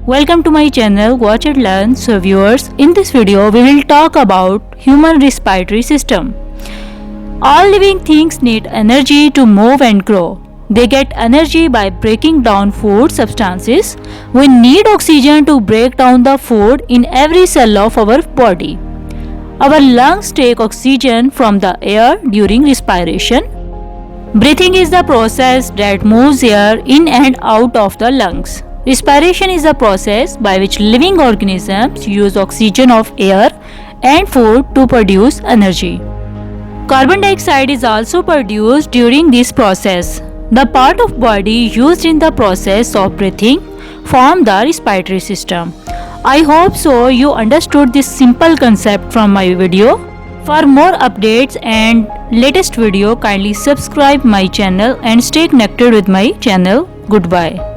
Welcome to my channel Watch and Learn. So viewers, in this video we will talk about human respiratory system. All living things need energy to move and grow. They get energy by breaking down food substances. We need oxygen to break down the food in every cell of our body. Our lungs take oxygen from the air during respiration. Breathing is the process that moves air in and out of the lungs. Respiration is the process by which living organisms use oxygen of air and food to produce energy. Carbon dioxide is also produced during this process. The part of body used in the process of breathing form the respiratory system. I hope so you understood this simple concept from my video. For more updates and latest video, kindly subscribe my channel and stay connected with my channel. Goodbye.